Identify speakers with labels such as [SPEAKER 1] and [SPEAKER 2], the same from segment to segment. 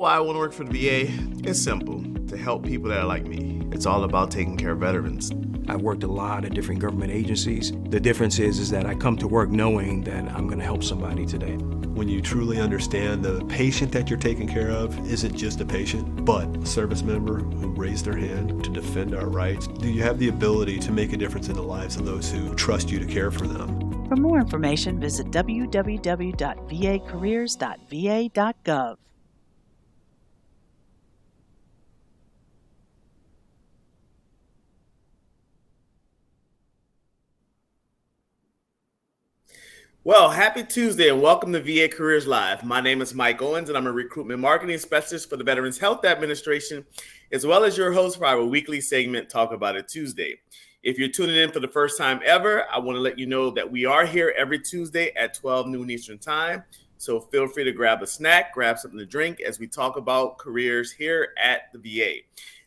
[SPEAKER 1] Why I want to work for the VA? It's simple, to help people that are like me. It's all about taking care of veterans.
[SPEAKER 2] I've worked a lot at different government agencies. The difference is that I come to work knowing that I'm going to help somebody today.
[SPEAKER 3] When you truly understand the patient that you're taking care of isn't just a patient, but a service member who raised their hand to defend our rights, do you have the ability to make a difference in the lives of those who trust you to care for them?
[SPEAKER 4] For more information, visit www.vacareers.va.gov.
[SPEAKER 1] Well, happy Tuesday and welcome to VA Careers Live. My name is Mike Owens and I'm a recruitment marketing specialist for the Veterans Health Administration, as well as your host for our weekly segment, Talk About It Tuesday. If you're tuning in for the first time ever, I want to let you know that we are here every Tuesday at 12 noon Eastern Time. So feel free to grab a snack, grab something to drink as we talk about careers here at the VA.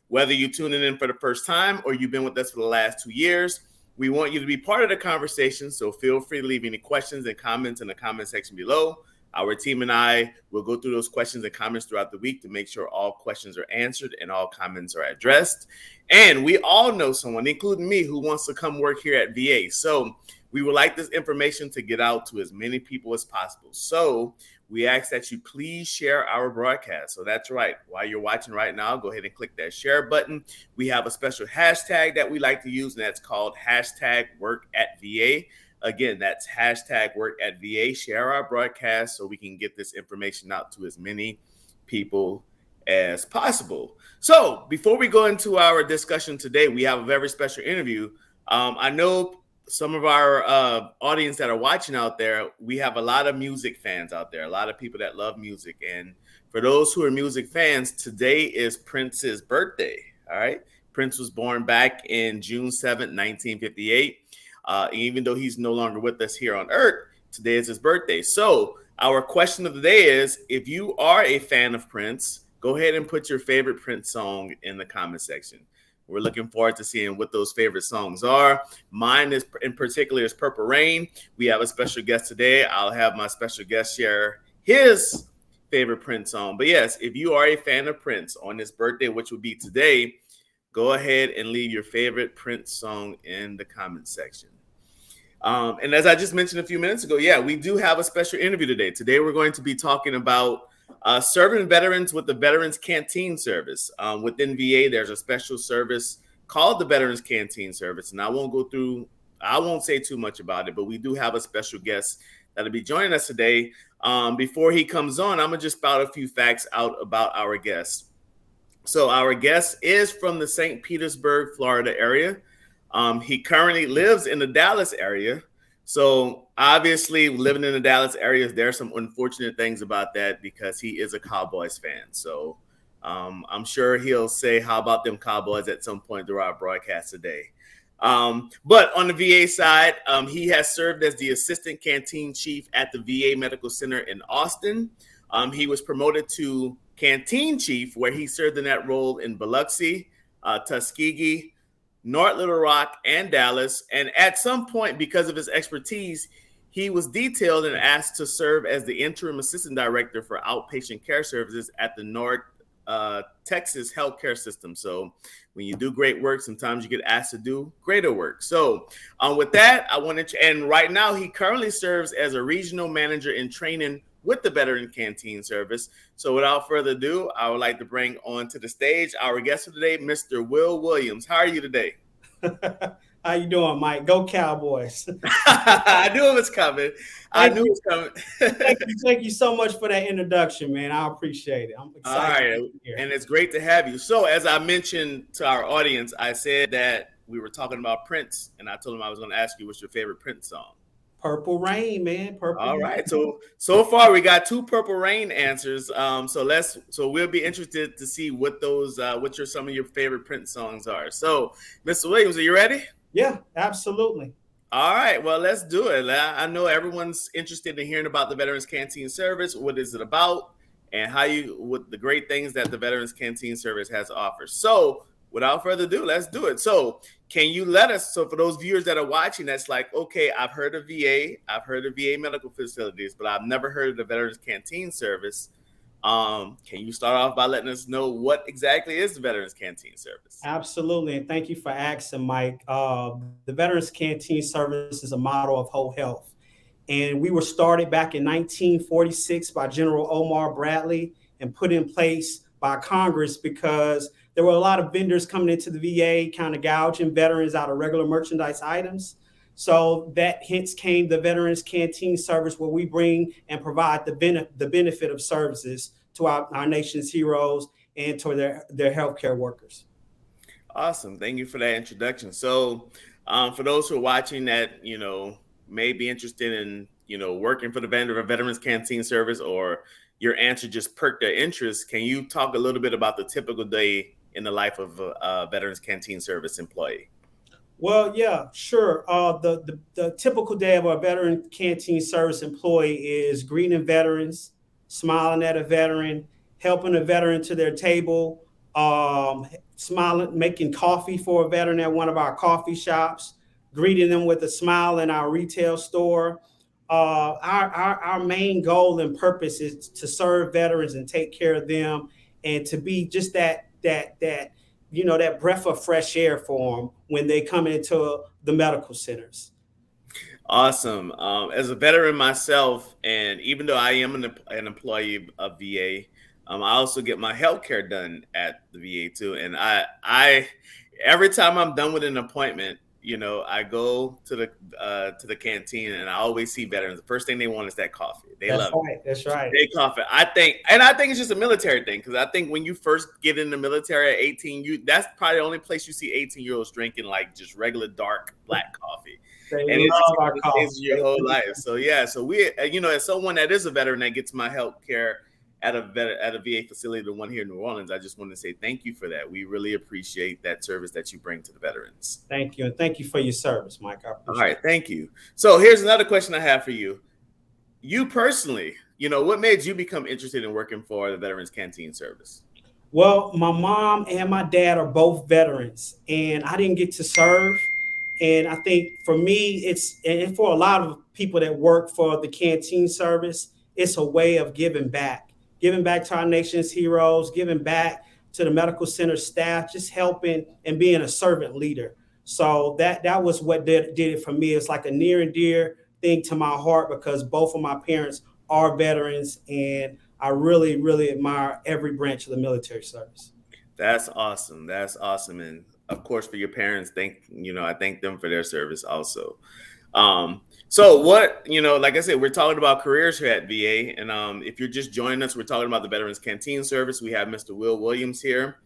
[SPEAKER 1] Whether you're tuning in for the first time or you've been with us for the last 2 years, we want you to be part of the conversation, so feel free to leave any questions and comments in the comment section below. Our team and I will go through those questions and comments throughout the week to make sure all questions are answered and all comments are addressed. And we all know someone, including me, who wants to come work here at VA. So we would like this information to get out to as many people as possible. So we ask that you please share our broadcast. So that's right. While you're watching right now, go ahead and click that share button. We have a special hashtag that we like to use, and that's called #WorkAtVA. Again, that's #WorkAtVA. Share our broadcast so we can get this information out to as many people as possible. So before we go into our discussion today, we have a very special interview. I know some of our audience that are watching out there, we have a lot of music fans out there, a lot of people that love music. And for those who are music fans, today is Prince's birthday. All right. Prince was born back in June 7th, 1958. Even though he's no longer with us here on Earth, today is his birthday. So our question of the day is, if you are a fan of Prince, go ahead and put your favorite Prince song in the comment section. We're looking forward to seeing what those favorite songs are. Mine is in particular is Purple Rain. We have a special guest today. I'll have my special guest share his favorite Prince song. But yes, if you are a fan of Prince on his birthday, which will be today, go ahead and leave your favorite Prince song in the comment section. And as I just mentioned a few minutes ago, yeah, we do have a special interview today. Today, we're going to be talking about serving veterans with the Veterans Canteen Service. Within VA, there's a special service called the Veterans Canteen Service. And I won't say too much about it, but we do have a special guest that'll be joining us today. Before he comes on, I'm going to just spout a few facts out about our guest. So our guest is from the St. Petersburg, Florida area. He currently lives in the Dallas area. So obviously living in the Dallas area, there are some unfortunate things about that because he is a Cowboys fan. So I'm sure he'll say, how about them Cowboys at some point through our broadcast today. But on the VA side, he has served as the assistant canteen chief at the VA Medical Center in Austin. He was promoted to canteen chief, where he served in that role in Biloxi, Tuskegee, North Little Rock, and Dallas. And at some point, because of his expertise, he was detailed and asked to serve as the interim assistant director for outpatient care services at the North Texas healthcare system. So when you do great work, sometimes you get asked to do greater work. So with that, and right now he currently serves as a regional manager in training with the Veteran Canteen Service. So without further ado, I would like to bring on to the stage our guest of today, Mr. Will Williams. How are you today?
[SPEAKER 5] How you doing, Mike? Go Cowboys.
[SPEAKER 1] I knew it was coming.
[SPEAKER 5] Thank you so much for that introduction, man. I appreciate it. I'm excited.
[SPEAKER 1] All right. And it's great to have you. So as I mentioned to our audience, I said that we were talking about Prince, and I told him I was going to ask you what's your favorite Prince song.
[SPEAKER 5] Purple Rain, man.
[SPEAKER 1] All right. So far we got 2 Purple Rain answers. So we'll be interested to see what some of your favorite Prince songs are. So, Mr. Williams, are you ready?
[SPEAKER 5] Yeah, absolutely.
[SPEAKER 1] All right. Well, let's do it. I know everyone's interested in hearing about the Veterans Canteen Service. What is it about, and what the great things that the Veterans Canteen Service has to offer. So, without further ado, let's do it. So can you so for those viewers that are watching, that's like, okay, I've heard of VA medical facilities, but I've never heard of the Veterans Canteen Service. Can you start off by letting us know what exactly is the Veterans Canteen Service?
[SPEAKER 5] Absolutely, and thank you for asking, Mike. The Veterans Canteen Service is a model of whole health, and we were started back in 1946 by General Omar Bradley and put in place by Congress because there were a lot of vendors coming into the VA kind of gouging veterans out of regular merchandise items. So that hence came the Veterans Canteen Service, where we bring and provide the benefit of services to our nation's heroes and to their healthcare workers.
[SPEAKER 1] Awesome. Thank you for that introduction. So, for those who are watching that, may be interested in, working for the Veterans Canteen Service, or your answer just perked their interest, can you talk a little bit about the typical day in the life of a Veterans Canteen Service employee?
[SPEAKER 5] Well, yeah, sure. The typical day of a Veteran Canteen Service employee is greeting veterans, smiling at a veteran, helping a veteran to their table, smiling, making coffee for a veteran at one of our coffee shops, greeting them with a smile in our retail store. Our main goal and purpose is to serve veterans and take care of them, and to be just that breath of fresh air for them when they come into the medical centers.
[SPEAKER 1] Awesome. As a veteran myself, and even though I am an employee of VA, I also get my healthcare done at the VA too. And I every time I'm done with an appointment, I go to the canteen, and I always see veterans. The first thing they want is that coffee.
[SPEAKER 5] That's right. That's right.
[SPEAKER 1] They coffee. I think it's just a military thing, because I think when you first get in the military at 18, that's probably the only place you see 18-year-olds drinking like just regular dark black coffee. And it's your whole life. So yeah. So we, as someone that is a veteran that gets my health care at a VA facility, the one here in New Orleans, I just want to say thank you for that. We really appreciate that service that you bring to the veterans.
[SPEAKER 5] Thank you. And thank you for your service, Mike.
[SPEAKER 1] All right. Thank you. So here's another question I have for you. You personally, what made you become interested in working for the Veterans Canteen Service?
[SPEAKER 5] Well, my mom and my dad are both veterans, and I didn't get to serve. And I think for me, and for a lot of people that work for the canteen service, it's a way of giving back to our nation's heroes, giving back to the medical center staff, just helping and being a servant leader. So that was what did it for me. It's like a near and dear thing to my heart, because both of my parents are veterans, and I really, really admire every branch of the military service.
[SPEAKER 1] That's awesome. That's awesome. And of course, for your parents, I thank them for their service also. So what, like I said, we're talking about careers here at VA. And if you're just joining us, we're talking about the Veterans Canteen Service. We have Mr. Will Williams here,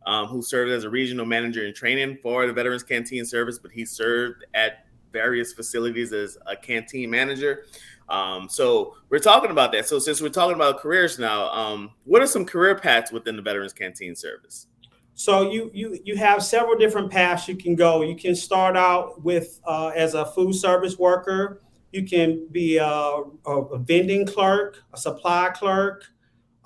[SPEAKER 1] who served as a regional manager in training for the Veterans Canteen Service, but he served at various facilities as a canteen manager. So we're talking about that. So since we're talking about careers now, what are some career paths within the Veterans Canteen Service?
[SPEAKER 5] So you have several different paths you can go. You can start out with as a food service worker. You can be a vending clerk, a supply clerk,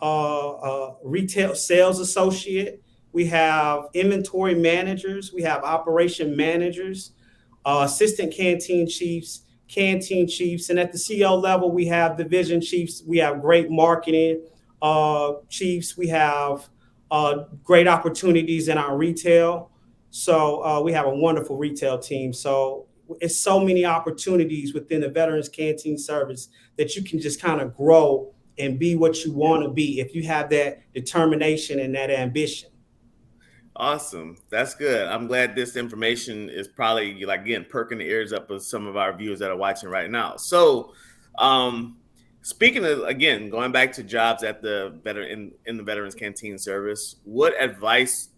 [SPEAKER 5] a retail sales associate. We have inventory managers. We have operation managers, assistant canteen chiefs, and at the CO level, we have division chiefs. We have great marketing chiefs. We have great opportunities in our retail. So we have a wonderful retail team. So it's so many opportunities within the Veterans Canteen Service that you can just kind of grow and be what you want to be if you have that determination and that ambition.
[SPEAKER 1] Awesome. That's good. I'm glad this information is probably, again, perking the ears up of some of our viewers that are watching right now. So, speaking of, again, going back to jobs at the in the Veterans Canteen Service, what advice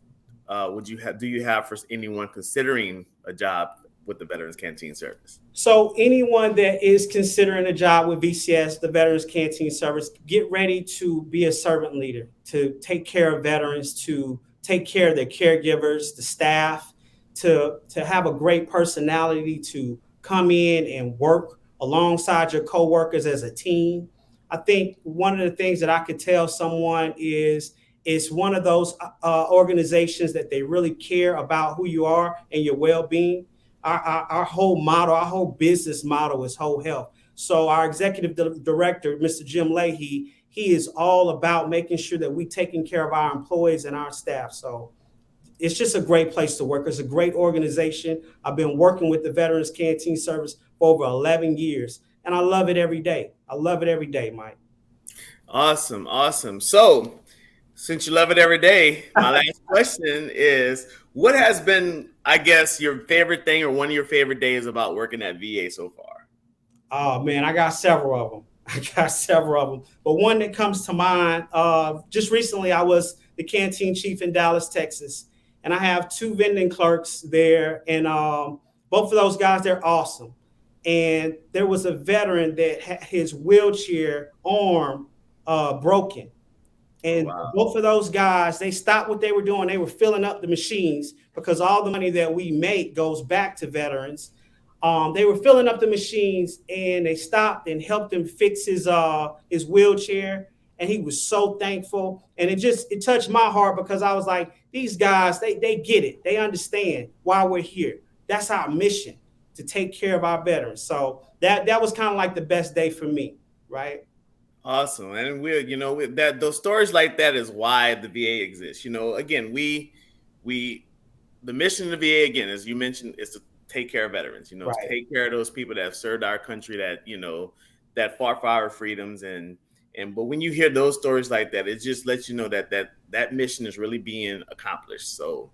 [SPEAKER 1] do you have for anyone considering a job with the Veterans Canteen Service?
[SPEAKER 5] So anyone that is considering a job with VCS, the Veterans Canteen Service, get ready to be a servant leader, to take care of veterans, to take care of their caregivers, the staff, to have a great personality, to come in and work alongside your coworkers as a team. I think one of the things that I could tell someone is it's one of those organizations that they really care about who you are and your well-being. Our whole model, our whole business model is whole health. So our executive director, Mr. Jim Leahy, he is all about making sure that we taking care of our employees and our staff. So it's just a great place to work. It's a great organization. I've been working with the Veterans Canteen Service for over 11 years, and I love it every day. I love it every day, Mike.
[SPEAKER 1] Awesome. Awesome. So since you love it every day, my last question is, what has been, I guess, your favorite thing or one of your favorite days about working at VA so far?
[SPEAKER 5] Oh, man, I got several of them. But one that comes to mind, just recently, I was the canteen chief in Dallas, Texas, and I have 2 vending clerks there, and both of those guys, they're awesome. And there was a veteran that had his wheelchair arm broken. And
[SPEAKER 1] Wow.
[SPEAKER 5] both of those guys, they stopped what they were doing. They were filling up the machines because all the money that we make goes back to veterans. They were filling up the machines, and they stopped and helped him fix his wheelchair. And he was so thankful. And it touched my heart because I was like, these guys, they get it. They understand why we're here. That's our mission, to take care of our veterans. So that was kind of like the best day for me, right?
[SPEAKER 1] Awesome. And that those stories like that is why the VA exists. Again, the mission of the VA, again, as you mentioned, is to take care of veterans,
[SPEAKER 5] Right.
[SPEAKER 1] to take care of those people that have served our country, that, that fought for our freedoms. But when you hear those stories like that, it just lets you know that mission is really being accomplished. So,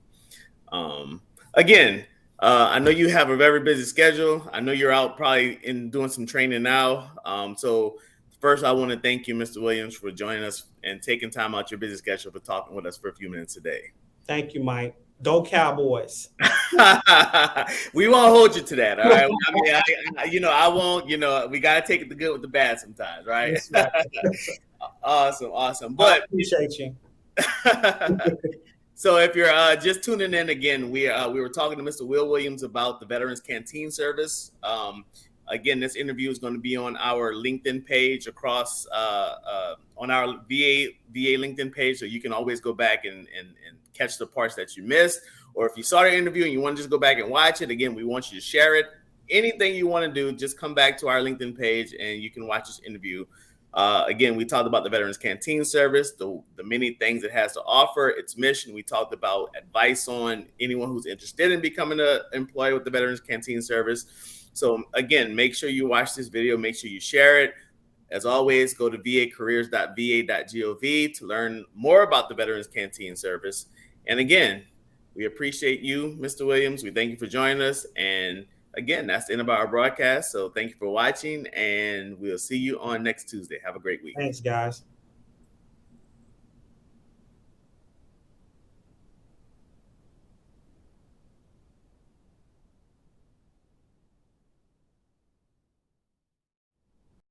[SPEAKER 1] again, I know you have a very busy schedule. I know you're out probably doing some training now. So first, I want to thank you, Mr. Williams, for joining us and taking time out your busy schedule for talking with us for a few minutes today.
[SPEAKER 5] Thank you, Mike. Go Cowboys.
[SPEAKER 1] We won't hold you to that, all right? I mean, I won't. We got to take the good with the bad sometimes, right?
[SPEAKER 5] That's right.
[SPEAKER 1] Awesome.
[SPEAKER 5] I
[SPEAKER 1] But
[SPEAKER 5] appreciate you.
[SPEAKER 1] so if you're just tuning in again, we were talking to Mr. Will Williams about the Veterans Canteen Service. Again, this interview is going to be on our LinkedIn page across on our VA LinkedIn page, so you can always go back and catch the parts that you missed. Or if you saw the interview and you want to just go back and watch it, again, we want you to share it. Anything you want to do, just come back to our LinkedIn page and you can watch this interview. Again, we talked about the Veterans Canteen Service, the many things it has to offer, its mission. We talked about advice on anyone who's interested in becoming an employee with the Veterans Canteen Service. So again, make sure you watch this video. Make sure you share it. As always, go to vacareers.va.gov to learn more about the Veterans Canteen Service. And again, we appreciate you, Mr. Williams. We thank you for joining us. And again, that's the end of our broadcast. So thank you for watching, and we'll see you on next Tuesday. Have a great week.
[SPEAKER 5] Thanks, guys.